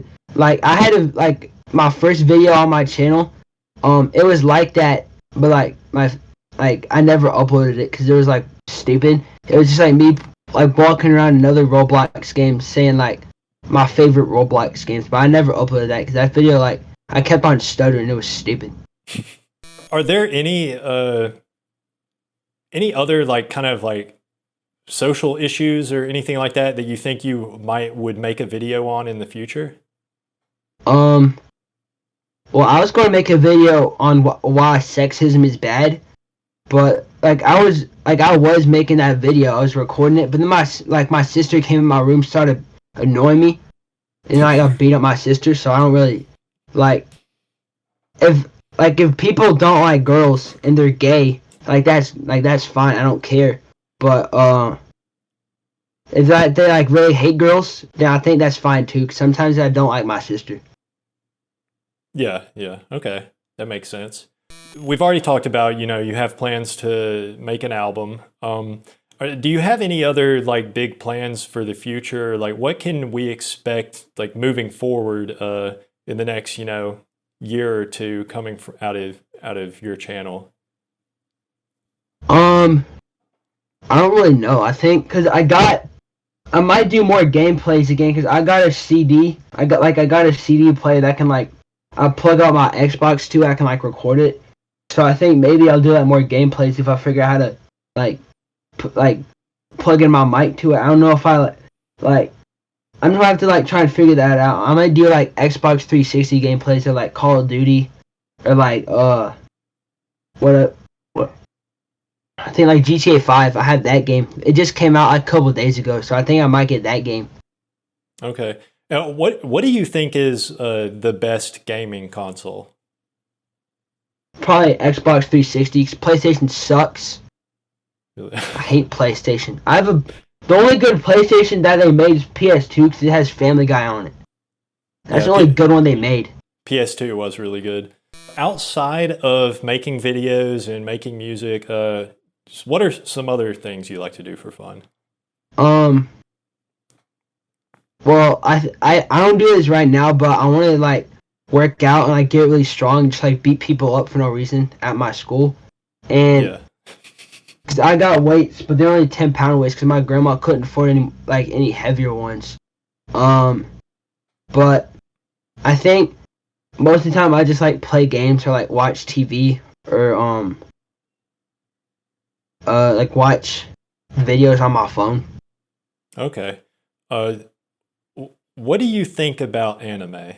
had my first video on my channel. It was like that, but I never uploaded it because it was like stupid. It was just like me like walking around another Roblox game saying like my favorite Roblox games, but I never uploaded that because that video like I kept on stuttering. It was stupid. Are there any other like kind of like social issues or anything like that that you think you would make a video on in the future? Well, I was going to make a video on why sexism is bad, but I was making that video. I was recording it, but then my sister came in my room, started annoying me, and I got beat up my sister. So I don't really like if people don't like girls and they're gay, that's fine. I don't care. But if they like really hate girls, then I think that's fine too. 'Cause sometimes I don't like my sister. Yeah, okay, that makes sense. We've already talked about, you have plans to make an album. Do you have any other like big plans for the future? Like, what can we expect like moving forward in the next, year or two coming out of your channel? Um, I don't really know. I think because I might do more gameplays again because I got a CD. I got a CD player that can like I plug out my Xbox to. I can like record it. So I think maybe I'll do like more gameplays if I figure out how to like like plug in my mic to it. I don't know if like I'm gonna have to like try and figure that out. I might do like Xbox 360 gameplays or like Call of Duty or like what I think like GTA 5. I have that game. It just came out like a couple of days ago, so I think I might get that game. Okay. Now, what do you think is the best gaming console? Probably Xbox 360. 'Cause PlayStation sucks. I hate PlayStation. The only good PlayStation that they made is PS2 because it has Family Guy on it. That's Yeah, the only good one they made. PS2 was really good. Outside of making videos and making music, what are some other things you like to do for fun? Um, well, I don't do this right now, but I want to like work out and like get really strong, just like beat people up for no reason at my school, and Yeah. cause I got weights, but they're only 10-pound weights because my grandma couldn't afford any heavier ones. Um, but I think most of the time I just like play games or like watch TV or like watch videos on my phone. Okay. Uh, what do you think about anime?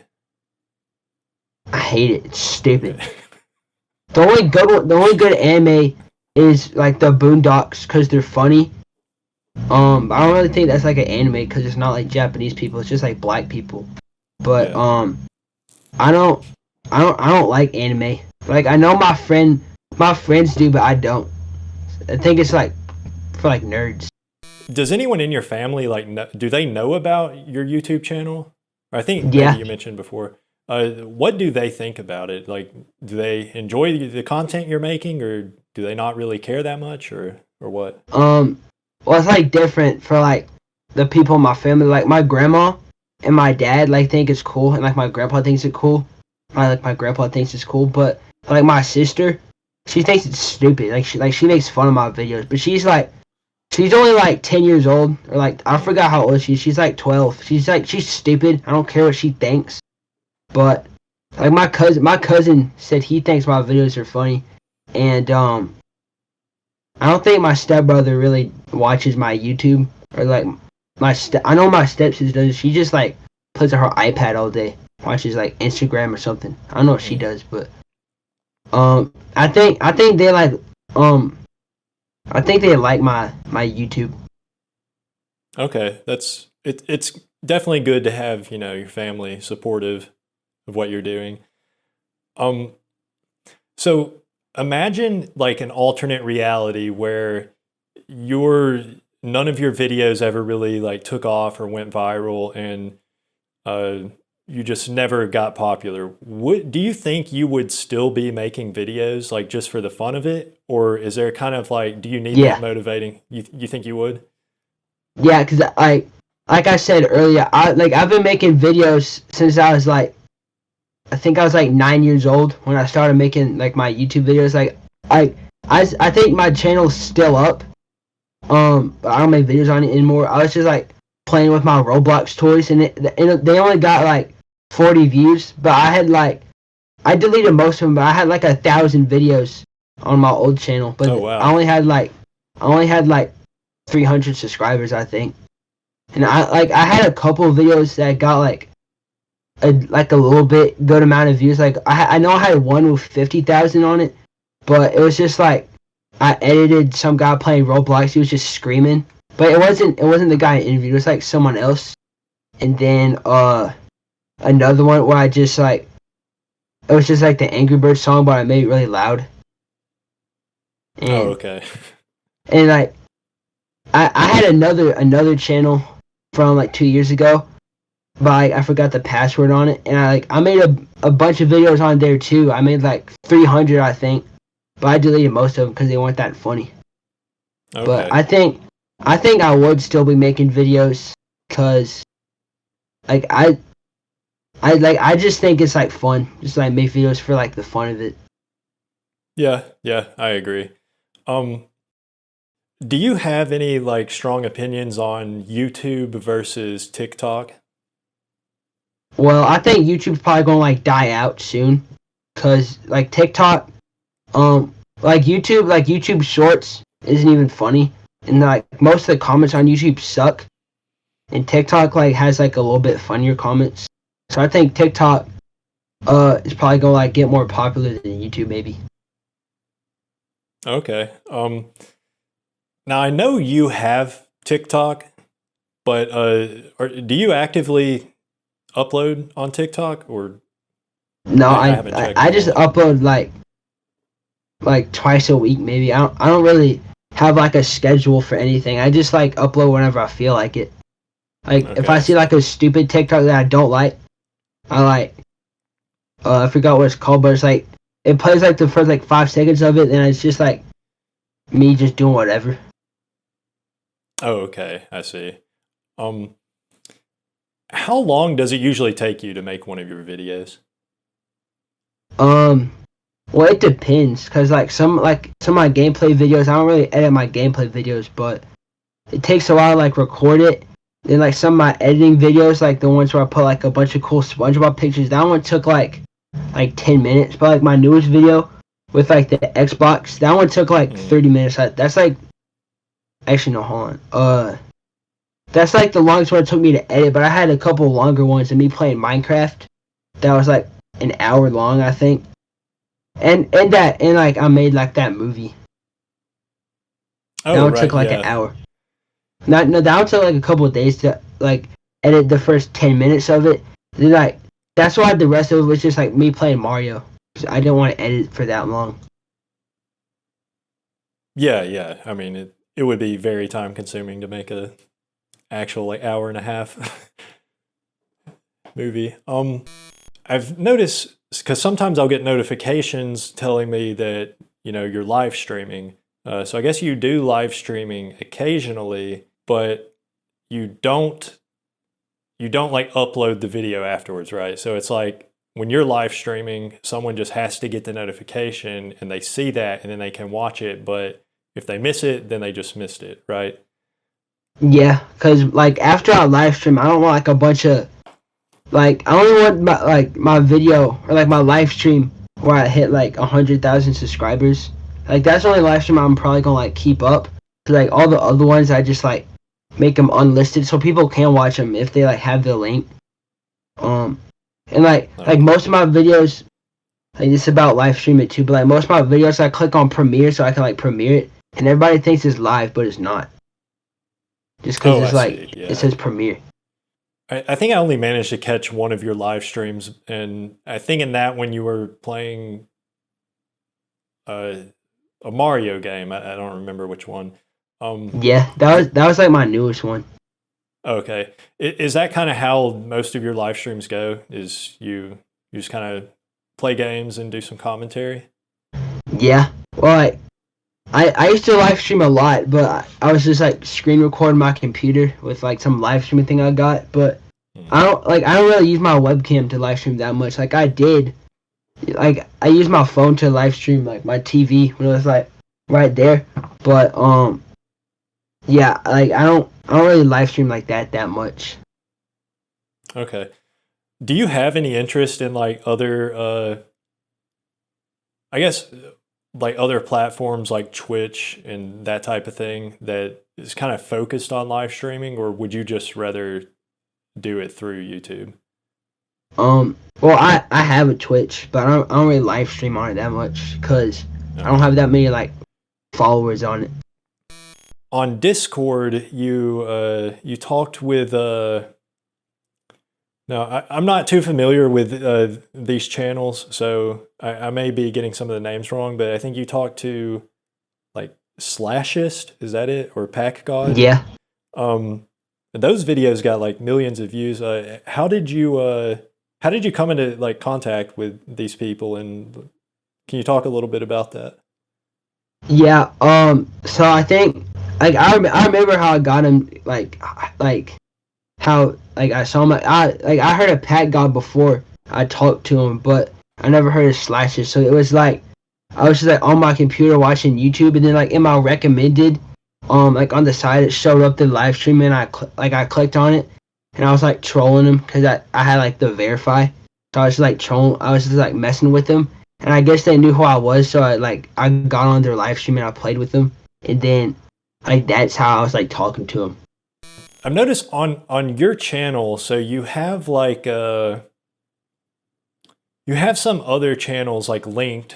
I hate it. It's stupid. Okay. The only good anime is like the Boondocks because they're funny. I don't really think that's like an anime because it's not like Japanese people. It's just like black people. But Yeah. I don't, I don't like anime. Like I know my friends do, but I don't. I think it's like for like nerds. Does anyone in your family like do they know about your YouTube channel? I think maybe Yeah, you mentioned before. What do they think about it? Like, do they enjoy the content you're making, or do they not really care that much, or what? well, it's like different for like the people in my family. Like my grandma and my dad like think it's cool, and like my grandpa thinks it's cool. My grandpa thinks it's cool, but like my sister, she thinks it's stupid. She makes fun of my videos, but she's only like 10 years old, or like I forgot how old she is. She's like 12. She's stupid. I don't care what she thinks, but like my cousin said he thinks my videos are funny, and I don't think my stepbrother really watches my YouTube or like I know my stepsister does. She just like plays on her iPad all day, watches like Instagram or something. I don't know what she Mm. does, but I think they like um I think they like my YouTube. Okay, it's definitely good to have your family supportive of what you're doing. Um, so imagine like an alternate reality where your none of your videos ever really like took off or went viral, and uh, you just never got popular. Would do you think you would still be making videos like just for the fun of it, or is there kind of like do you need that Yeah, motivating? You think you would? yeah, because like I said earlier, I've been making videos since I was like I think I was like 9 years old when I started making like my YouTube videos. Like I I think my channel's still up. But I don't make videos on it anymore. I was just like playing with my Roblox toys, and they only got like 40 views. But I deleted most of them. But I had like 1,000 videos on my old channel. But Oh wow. I only had like 300 subscribers, I think. And I had a couple of videos that got like a little bit good amount of views. Like I know I had one with 50,000 on it, but it was just like I edited some guy playing Roblox. He was just screaming, but it wasn't the guy I interviewed. It was like someone else. And then another one where I just like it was just like the Angry Birds song, but I made it really loud. Oh And okay. like I had another channel from like 2 years ago, but I forgot the password on it, and I made a bunch of videos on there too. I made like 300, I think, but I deleted most of them because they weren't that funny. But Okay. I think I would still be making videos because like I just think it's like fun, just like make videos for like the fun of it. Yeah, yeah, I agree. Um, do you have any like strong opinions on YouTube versus TikTok? Well, I think YouTube's probably gonna like die out soon, cause like TikTok, like YouTube Shorts isn't even funny, and like most of the comments on YouTube suck, and TikTok like has like a little bit funnier comments. So I think TikTok is probably gonna like get more popular than YouTube maybe. Okay. Now I know you have TikTok, but do you actively upload on TikTok, or No, I haven't checked I in a just while. upload like twice a week maybe. I don't really have like a schedule for anything. I just like upload whenever I feel like it. Like if I Okay. see like a stupid TikTok that I don't like, I like I forgot what it's called, but it's like it plays like the first like 5 seconds of it, and it's just like me just doing whatever. Oh, okay. I see. Um, how long does it usually take you to make one of your videos? Um, well, it depends, cause like some of my gameplay videos, I don't really edit my gameplay videos, but it takes a while to like record it. Then like some of my editing videos, like the ones where I put like a bunch of cool SpongeBob pictures, that one took like 10 minutes. But like my newest video with like the Xbox, that one took like Mm. 30 minutes. That's like actually no, hold on. That's like the longest one it took me to edit. But I had a couple longer ones of me playing Minecraft. That was like an hour long, I think. And like I made like that movie. That Oh, one took right. like an Yeah. hour. Not no, that would take like a couple of days to like edit the first 10 minutes of it. Then like that's why the rest of it was just like me playing Mario. 'Cause I didn't want to edit for that long. Yeah. Yeah. I mean, it would be very time consuming to make a actual like hour and a half movie. I've noticed because sometimes I'll get notifications telling me that you're live streaming. So I guess you do live streaming occasionally, but you don't you don't like upload the video afterwards, right? So it's like when you're live streaming, someone just has to get the notification and they see that and then they can watch it. But if they miss it, then they just missed it, right? Yeah, cause like after I live stream, I don't want like a bunch of like I only want my video or like my live stream where I hit like 100,000 subscribers. Like that's the only live stream I'm probably gonna like keep up. Cause like all the other ones, I just like make them unlisted so people can watch them if they like have the link. Um, and like Okay. most of my videos, like it's about live stream it too. But like most of my videos, I click on premiere so I can like premiere it, and everybody thinks it's live, but it's not. Just because Oh, I it's like see. it Yeah. says premiere. I think I only managed to catch one of your live streams, and I think in that when you were playing uh, a Mario game. I don't remember which one. Yeah, I that was like my newest one. okay. Is that kind of how most of your live streams go? Is you just kind of play games and do some commentary? Yeah. Well, I used to live stream a lot, but I was just like screen recording my computer with like some live streaming thing I got. But Mm. I don't really use my webcam to live stream that much. Like I did, like I use my phone to live stream like my TV when it was like right there. But yeah, like I don't really live stream like that much. Okay. Do you have any interest in like other I guess like other platforms like Twitch and that type of thing that is kind of focused on live streaming, or would you just rather do it through YouTube? Well, I have a Twitch, but I don't really live stream on it that much because I don't Okay. have that many like followers on it. On Discord, you talked with no, I'm not too familiar with these channels, so I may be getting some of the names wrong, but I think you talked to like slashest, is that it, or packgod? Yeah. Those videos got like millions of views. How did you come into like contact with these people, can you talk a little bit about that? Yeah, so I think like I remember how I got him like how like I saw him I heard of packgod before I talked to him, but I never heard of slashest. So it was like I was just like on my computer watching YouTube, and then like in my recommended like on the side it showed up the live stream, and I clicked on it, and I was like trolling him because I had like the verify, so I was just like trolling, I was just like messing with them, and I guess they knew who I was, so I got on their live stream and I played with them, and then like that's how I was like talking to them. I've noticed on your channel, so you have like you have some other channels like linked.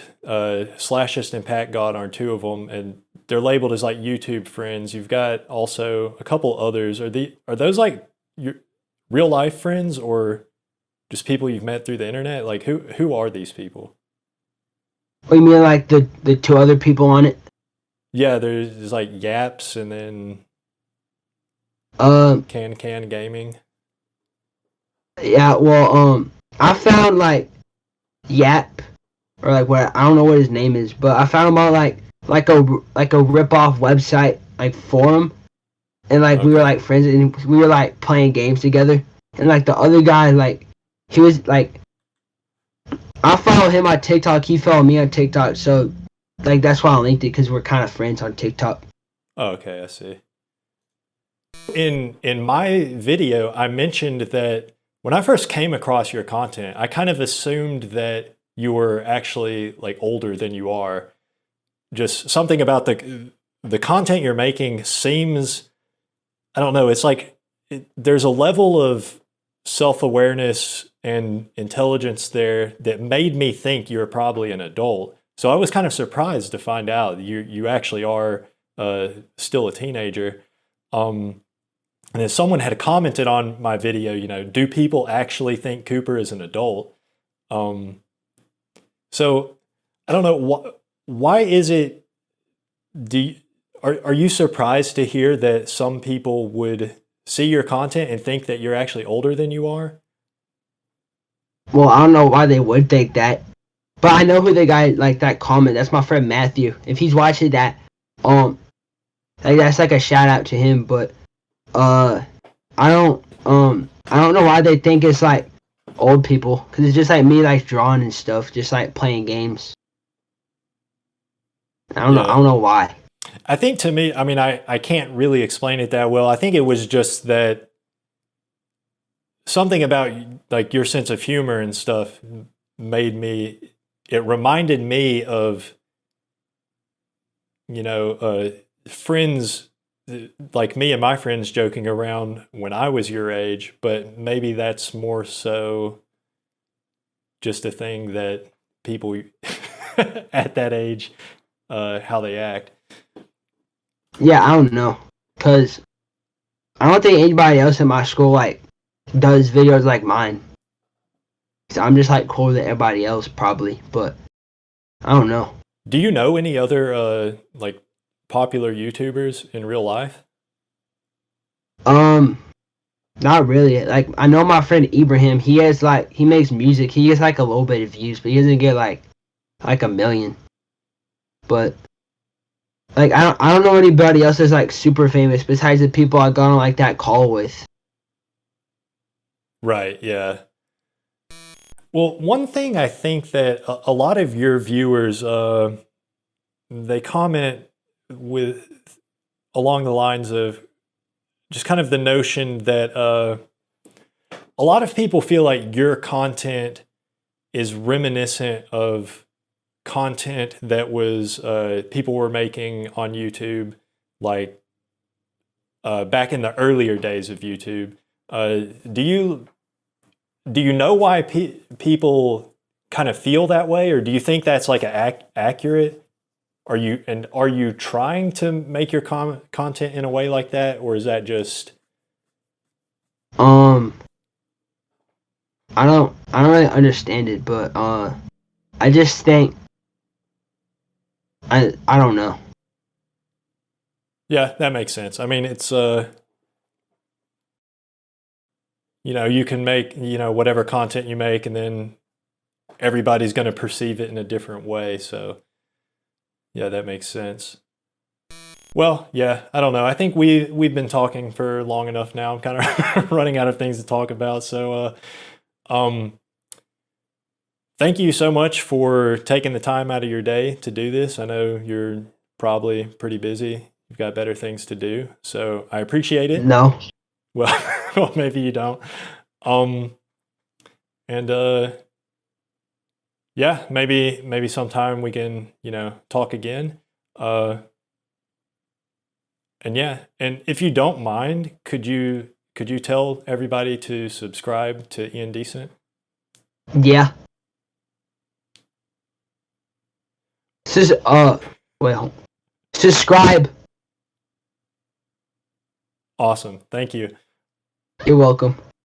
Slashest and packgod are two of them, and they're labeled as like YouTube friends. You've got also a couple others. Are those like your real life friends or just people you've met through the internet? Like who are these people? What you mean, like the two other people on it? Yeah, there's like Yaps and then Um, Can Gaming. yeah, well, I found like Yap, or like what I don't know what his name is, but I found him on like a rip off website like forum, and like we were Okay. like friends, and we were like playing games together, and like the other guy like he was like I follow him on TikTok, he followed me on TikTok, so like that's why I linked it because we're kind of friends on TikTok. Oh, okay, I see. In my video, I mentioned that when I first came across your content, I kind of assumed that you were actually like older than you are. Just something about the content you're making seems, I don't know, it's like there's a level of self-awareness and intelligence there that made me think you're probably an adult. So I was kind of surprised to find out you actually are still a teenager. Um, and then someone had commented on my video, do people actually think Cooper is an adult? Um, so I don't know why is it? Do you, are you surprised to hear that some people would see your content and think that you're actually older than you are? Well, I don't know why they would think that, but I know who the guy like that comment. That's my friend Matthew. If he's watching that, um, like that's like a shout out to him. But uh, I don't know why they think it's like old people, because it's just like me like drawing and stuff, just like playing games. I Yeah. don't know why. I think to me, I mean, I can't really explain it that well. I think it was just that something about like your sense of humor and stuff made me, it reminded me of, friends like me and my friends joking around when I was your age, but maybe that's more so just a thing that people at that age, how they act. Yeah, I don't know, cause I don't think anybody else in my school like does videos like mine. So I'm just like cooler than everybody else probably, but I don't know. Do you know any other like popular YouTubers in real life? Um, Not really. Like I know my friend Ibrahim. He has like he makes music. He gets like a little bit of views, but he doesn't get like a million. But like I don't know anybody else that's like super famous besides the people I got on like that call with. Right, yeah. Well, one thing I think that a lot of your viewers, they comment with along the lines of just kind of the notion that a lot of people feel like your content is reminiscent of content that was people were making on YouTube, like back in the earlier days of YouTube. Do you know why people kind of feel that way, or do you think that's like accurate? Are you trying to make your content in a way like that, or is that just Um, I don't really understand it, but I just think I don't know. yeah, that makes sense. I mean, it's you can make, whatever content you make and then everybody's going to perceive it in a different way. So, yeah, that makes sense. Well, yeah, I don't know. I think we've been talking for long enough now. I'm kind of running out of things to talk about. So, um, thank you so much for taking the time out of your day to do this. I know you're probably pretty busy. You've got better things to do. So I appreciate it. No. Well, well, maybe you don't. Um, and yeah, maybe sometime we can, talk again. And yeah, and if you don't mind, could you tell everybody to subscribe to Ian Decent? Yeah. Well, subscribe. Awesome. Thank you. You're welcome.